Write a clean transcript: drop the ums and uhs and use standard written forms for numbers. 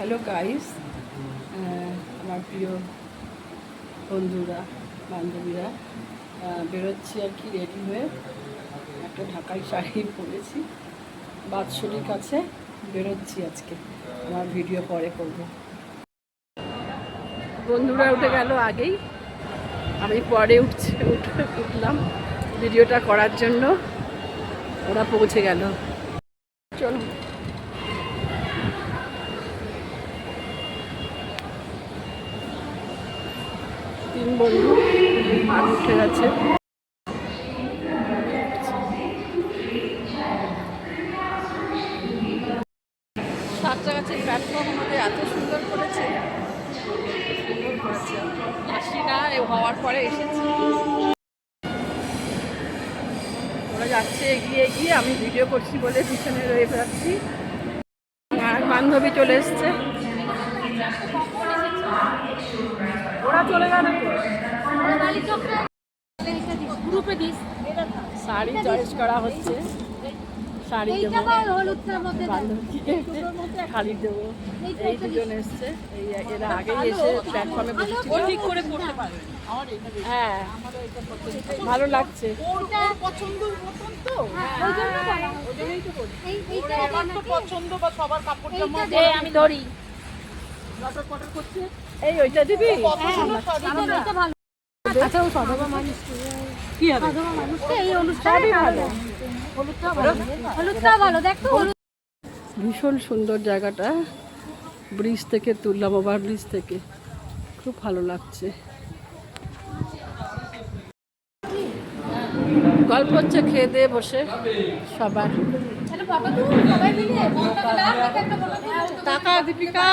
Hello guys, আমার প্রিয় বন্ধুরা বান্ধবীরা, বেরোচ্ছি আর কি রেডি হয়ে। একটা ঢাকাই শাড়ি পরেছি, বাৎসরিক কাছে বেরোচ্ছি আজকে। আমার ভিডিও পরে করব। বন্ধুরা উঠে গেল আগেই, আমি পরে উঠলাম ভিডিওটা করার জন্য। ওরা পৌঁছে গেল। চলো, তিন বন্ধু আর উঠে গেছে। সাঁতরাগাছির প্ল্যাটফর্ম আমাদের এত সুন্দর করেছে, সুন্দর করেছে। আসি না হওয়ার পরে এসেছি। ওরা যাচ্ছে এগিয়ে এগিয়ে, আমি ভিডিও করছি বলে পিছনে রয়ে যাচ্ছি। আর বান্ধবী চলে এসছে, ওরা চলে গেল। শাড়ি চয়েস করা হচ্ছে, শাড়ি দেবো বান্ধবীকে, শাড়ি দেবো। এই দুজন এসছে, এরা আগে এসে প্ল্যাটফর্মে বসেছিল। ঠিক করে পড়তে পারবে। হ্যাঁ, ভালো লাগছে। আমি ধরি এই ওইটা দিবি। ভীষণ সুন্দর জায়গাটা, ব্রিজ থেকে তুললাম, ওভার ব্রিজ থেকে, খুব ভালো লাগছে। গল্প হচ্ছে খেয়ে দিয়ে বসে সবার। টাকা দীপিকা